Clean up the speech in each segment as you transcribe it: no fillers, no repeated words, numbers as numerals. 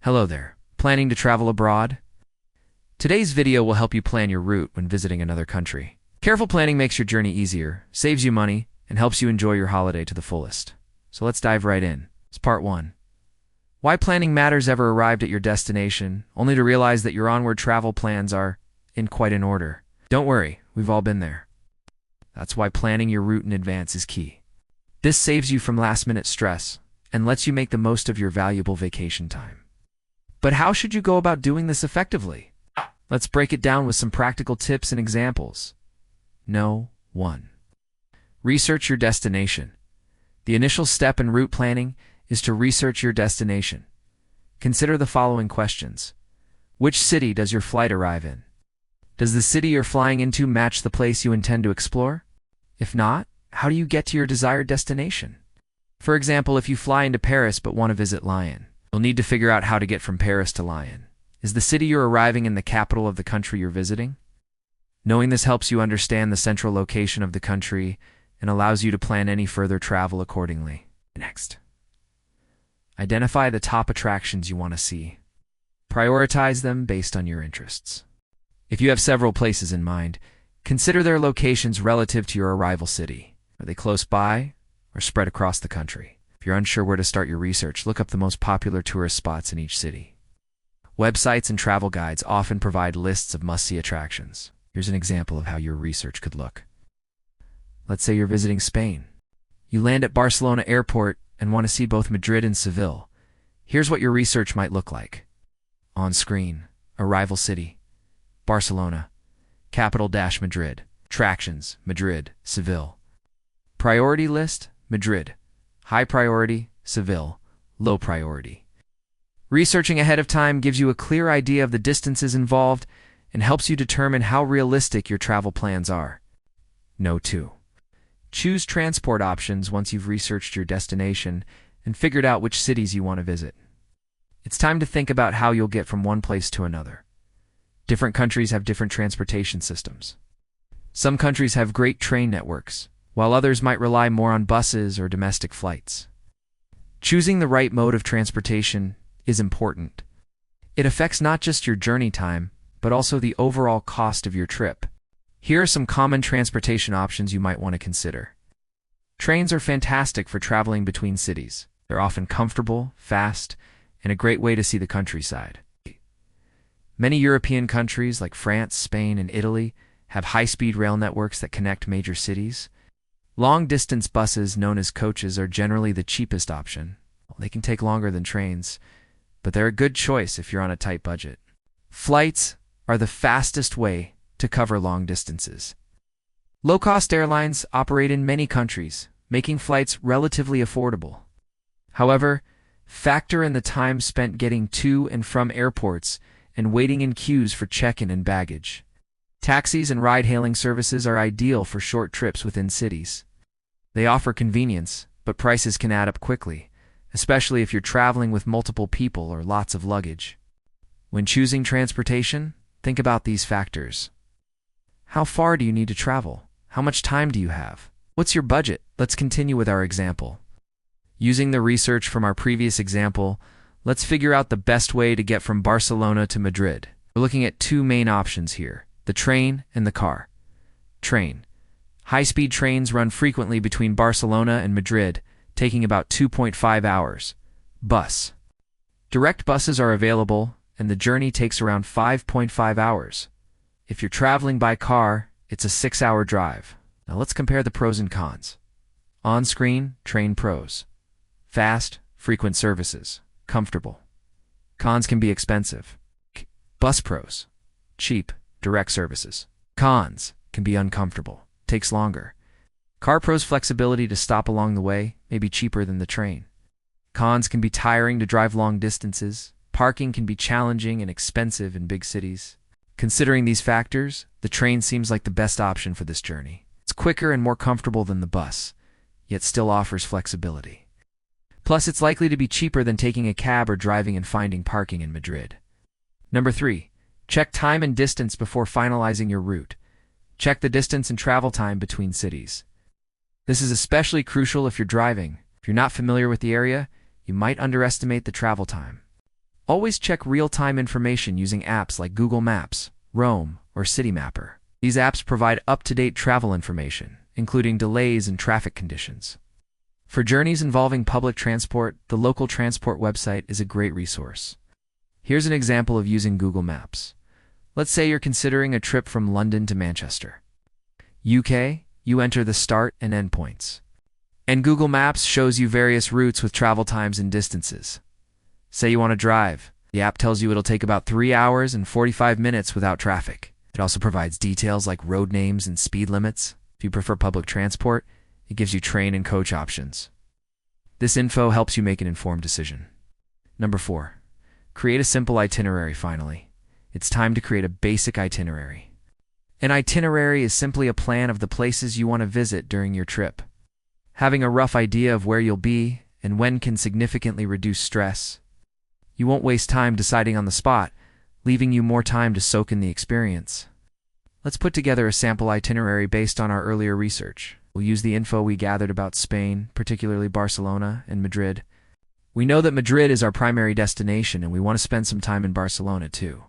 Hello there. Planning to travel abroad? Today's video will help you plan your route when visiting another country. Careful planning makes your journey easier, saves you money, and helps you enjoy your holiday to the fullest. So let's dive right in. It's part 1. Why planning matters. Ever arrived at your destination, only to realize that your onward travel plans are quite in order? Don't worry, we've all been there. That's why planning your route in advance is key. This saves you from last-minute stress and lets you make the most of your valuable vacation time. But how should you go about doing this effectively? Let's break it down with some practical tips and examples. 1. Research your destination. The initial step in route planning is to research your destination. Consider the following questions. Which city does your flight arrive in? Does the city you're flying into match the place you intend to explore? If not, how do you get to your desired destination? For example, if you fly into Paris but want to visit Lyon, you'll need to figure out how to get from Paris to Lyon. Is the city you're arriving in the capital of the country you're visiting? Knowing this helps you understand the central location of the country and allows you to plan any further travel accordingly. Next, identify the top attractions you want to see. Prioritize them based on your interests. If you have several places in mind, consider their locations relative to your arrival city. Are they close by or spread across the country? If you're unsure where to start your research, look up the most popular tourist spots in each city. Websites and travel guides often provide lists of must-see attractions. Here's an example of how your research could look. Let's say you're visiting Spain. You land at Barcelona Airport and want to see both Madrid and Seville. Here's what your research might look like. On screen, arrival city, Barcelona, capital-Madrid, attractions, Madrid, Seville. Priority list, Madrid. High priority, Seville. Low priority. Researching ahead of time gives you a clear idea of the distances involved and helps you determine how realistic your travel plans are. 2. Choose transport options once you've researched your destination and figured out which cities you want to visit. It's time to think about how you'll get from one place to another. Different countries have different transportation systems. Some countries have great train networks, while others might rely more on buses or domestic flights. Choosing the right mode of transportation is important. It affects not just your journey time, but also the overall cost of your trip. Here are some common transportation options you might want to consider. Trains are fantastic for traveling between cities. They're often comfortable, fast, and a great way to see the countryside. Many European countries like France, Spain, and Italy have high-speed rail networks that connect major cities. Long-distance buses, known as coaches, are generally the cheapest option. They can take longer than trains, but they're a good choice if you're on a tight budget. Flights are the fastest way to cover long distances. Low-cost airlines operate in many countries, making flights relatively affordable. However, factor in the time spent getting to and from airports and waiting in queues for check-in and baggage. Taxis and ride-hailing services are ideal for short trips within cities. They offer convenience, but prices can add up quickly, especially if you're traveling with multiple people or lots of luggage. When choosing transportation, think about these factors. How far do you need to travel? How much time do you have? What's your budget? Let's continue with our example. Using the research from our previous example, let's figure out the best way to get from Barcelona to Madrid. We're looking at two main options here, the train and the car. Train. High-speed trains run frequently between Barcelona and Madrid, taking about 2.5 hours. Bus. Direct buses are available, and the journey takes around 5.5 hours. If you're traveling by car, it's a 6-hour drive. Now let's compare the pros and cons. On-screen, train pros. Fast, frequent services. Comfortable. Cons can be expensive. Bus pros. Cheap, direct services. Cons can be uncomfortable. Takes longer. Car pros flexibility to stop along the way, may be cheaper than the train. Cons can be tiring to drive long distances. Parking can be challenging and expensive in big cities. Considering these factors, the train seems like the best option for this journey. It's quicker and more comfortable than the bus, yet still offers flexibility. Plus, it's likely to be cheaper than taking a cab or driving and finding parking in Madrid. 3. Check time and distance before finalizing your route. Check the distance and travel time between cities. This is especially crucial if you're driving. If you're not familiar with the area, you might underestimate the travel time. Always check real-time information using apps like Google Maps, Roam, or City Mapper. These apps provide up-to-date travel information, including delays and traffic conditions. For journeys involving public transport, the local transport website is a great resource. Here's an example of using Google Maps. Let's say you're considering a trip from London to Manchester. UK, you enter the start and end points. And Google Maps shows you various routes with travel times and distances. Say you want to drive. The app tells you it'll take about 3 hours and 45 minutes without traffic. It also provides details like road names and speed limits. If you prefer public transport, it gives you train and coach options. This info helps you make an informed decision. Number 4. Create a simple itinerary finally. It's time to create a basic itinerary. An itinerary is simply a plan of the places you want to visit during your trip. Having a rough idea of where you'll be and when can significantly reduce stress. You won't waste time deciding on the spot, leaving you more time to soak in the experience. Let's put together a sample itinerary based on our earlier research. We'll use the info we gathered about Spain, particularly Barcelona and Madrid. We know that Madrid is our primary destination and we want to spend some time in Barcelona too.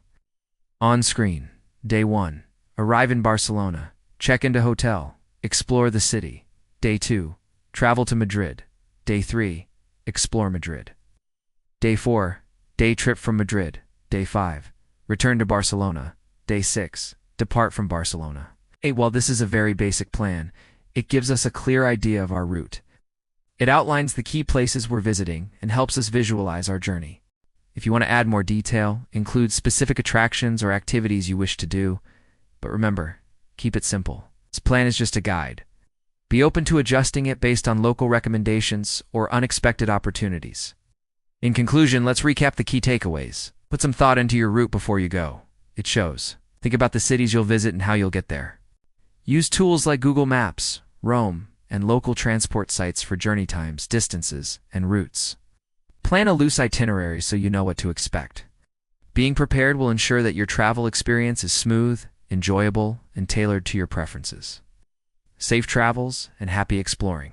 On screen, Day 1. Arrive in Barcelona. Check into hotel. Explore the city. Day 2. Travel to Madrid. Day 3. Explore Madrid. Day 4. Day trip from Madrid. Day 5. Return to Barcelona. Day 6. Depart from Barcelona. While this is a very basic plan, it gives us a clear idea of our route. It outlines the key places we're visiting and helps us visualize our journey. If you want to add more detail, include specific attractions or activities you wish to do. But remember, keep it simple. This plan is just a guide. Be open to adjusting it based on local recommendations or unexpected opportunities. In conclusion, let's recap the key takeaways. Put some thought into your route before you go. It shows. Think about the cities you'll visit and how you'll get there. Use tools like Google Maps, Roam, and local transport sites for journey times, distances, and routes. Plan a loose itinerary so you know what to expect. Being prepared will ensure that your travel experience is smooth, enjoyable, and tailored to your preferences. Safe travels and happy exploring.